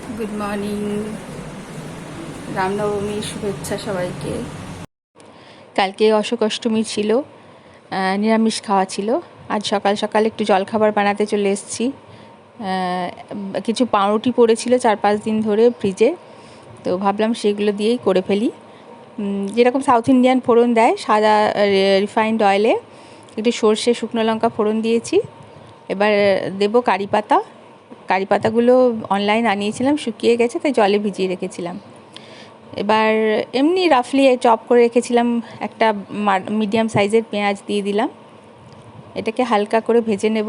Good morning, রামনবমীর শুভেচ্ছা সবাইকে। কালকে অশোক অষ্টমী ছিল, নিরামিষ খাওয়া ছিল। আজ সকাল সকাল একটু জলখাবার বানাতে চলে এসেছি। কিছু পাউরুটি পড়েছিল 4-5 দিন ধরে ফ্রিজে, তো ভাবলাম সেগুলো দিয়েই করে ফেলি। যেরকম সাউথ ইন্ডিয়ান ফোড়ন দেয়, সাদা রিফাইন্ড অয়েলে একটু সর্ষে শুকনো লঙ্কা ফোড়ন দিয়েছি। এবার দেবো কারি পাতা। কারি পাতাগুলো অনলাইন আনিয়েছিলাম, শুকিয়ে গেছে, তাই জলে ভিজিয়ে রেখেছিলাম। এবার এমনি রাফলি চপ করে রেখেছিলাম একটা মিডিয়াম সাইজের পেঁয়াজ দিয়ে দিলাম। এটাকে হালকা করে ভেজে নেব,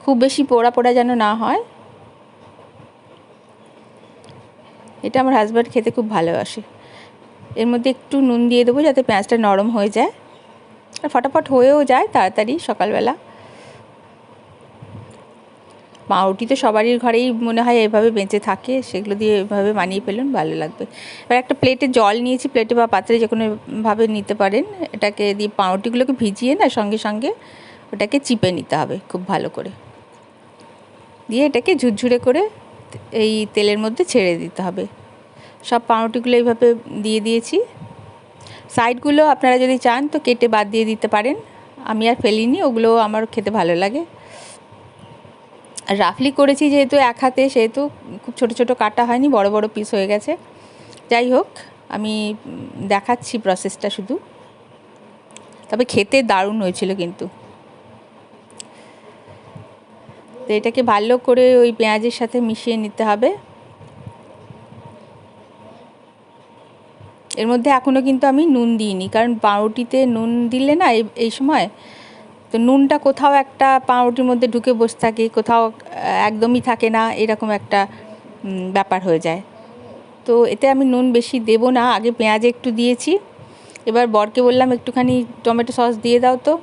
খুব বেশি পোড়া পোড়া যেন না হয়। এটা আমার হাজব্যান্ড খেতে খুব ভালোবাসে। এর মধ্যে একটু নুন দিয়ে দেবো যাতে পেঁয়াজটা নরম হয়ে যায় আর ফটাফট হয়েও যায় তাড়াতাড়ি সকালবেলা। পাউরুটি তো সবারই ঘরেই মনে হয় এভাবে বেঁচে থাকে, সেগুলো দিয়ে এভাবে বানিয়ে ফেলুন, ভালো লাগবে। এবার একটা প্লেটে জল নিয়েছি, প্লেটে বা পাত্রে যে কোনোভাবে নিতে পারেন। এটাকে দিয়ে পাউরুটিগুলোকে ভিজিয়ে না সঙ্গে সঙ্গে ওটাকে চিপে নিতে হবে খুব ভালো করে, দিয়ে এটাকে ঝুরঝুরে করে এই তেলের মধ্যে ছেড়ে দিতে হবে। সব পাউরুটিগুলো এইভাবে দিয়ে দিয়েছি। সাইডগুলো আপনারা যদি চান তো কেটে বাদ দিয়ে দিতে পারেন, আমি আর ফেলিনি, ওগুলো আমার খেতে ভালো লাগে। রাফলি করেছি যেহেতু এক হাতে, সেহেতু খুব ছোট ছোট কাটা হয়নি, বড় বড় পিস হয়ে গেছে। যাই হোক, আমি দেখাচ্ছি প্রসেসটা শুধু। তবে খেতে দারুণ হয়েছিল কিন্তু। তো এটাকে ভালো করে ওই পেঁয়াজের সাথে মিশিয়ে নিতে হবে। এর মধ্যে এখনও কিন্তু আমি নুন দিইনি, কারণ পাউরুটিতে নুন দিলে না এই সময় তো নুনটা কোথাও একটা পাউরুটির মধ্যে ঢুকে বসে থাকে, কোথাও একদমই থাকে না, এরকম একটা ব্যাপার হয়ে যায়। তো এতে আমি নুন বেশি দেব না, আগে পেঁয়াজে একটু দিয়েছি। এবার বরকে বললাম একটুখানি টমেটো সস দিয়ে দাও, তো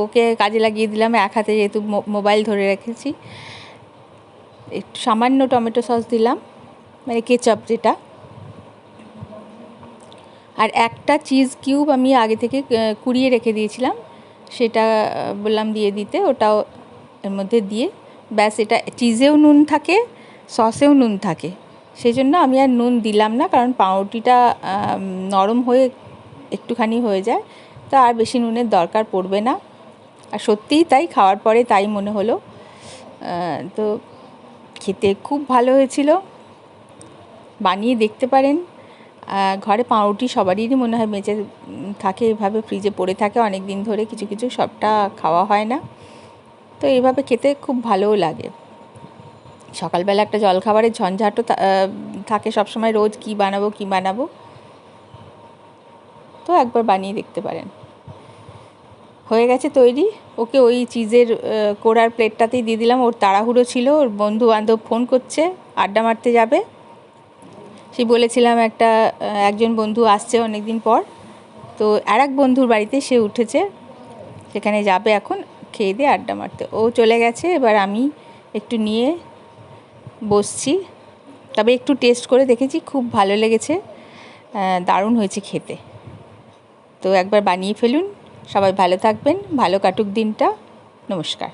ওকে কাজে লাগিয়ে দিলাম। এক হাতে যেহেতু মোবাইল ধরে রেখেছি, একটু সামান্য টমেটো সস দিলাম, মানে কেচাপ যেটা। আর একটা চিজ কিউব আমি আগে থেকে কুড়িয়ে রেখে দিয়েছিলাম, সেটা বললাম দিয়ে দিতে, ওটাও এর মধ্যে দিয়ে ব্যাস। এটা চিজেও নুন থাকে, সসেও নুন থাকে, সেই জন্য আমি আর নুন দিলাম না, কারণ পাউরুটিটা নরম হয়ে একটুখানি হয়ে যায়, তা আর বেশি নুনের দরকার পড়বে না। আর সত্যিই তাই, খাওয়ার পরে তাই মনে হলো। তো খেতে খুব ভালো হয়েছিল, বানিয়ে দেখতে পারেন। ঘরে পাউরুটি সবারই মনে হয় বেঁচে থাকে, এভাবে ফ্রিজে পড়ে থাকে অনেক দিন ধরে, কিছু কিছু, সবটা খাওয়া হয় না। তো এইভাবে খেতে খুব ভালোও লাগে। সকালবেলা একটা জলখাবারের ঝঞ্ঝাটও থাকে সবসময়, রোজ কী বানাবো, তো একবার বানিয়ে দেখতে পারেন। হয়ে গেছে তৈরি। ওকে ওই চিজের কোড়ার প্লেটটাতেই দিয়ে দিলাম। ওর তাড়াহুড়ো ছিল, ওর বন্ধু বান্ধব ফোন করছে, আড্ডা মারতে যাবে। সেই বলেছিলাম একজন বন্ধু আসছে অনেক দিন পর, তো আর এক বন্ধুর বাড়িতে সে উঠেছে, সেখানে যাবে এখন খেয়ে দিয়ে আড্ডা মারতে। ও চলে গেছে, এবার আমি একটু নিয়ে বসছি। তবে একটু টেস্ট করে দেখেছি, খুব ভালো লেগেছে, দারুণ হয়েছে খেতে। তো একবার বানিয়ে ফেলুন। সবাই ভালো থাকবেন, ভালো কাটুক দিনটা। নমস্কার।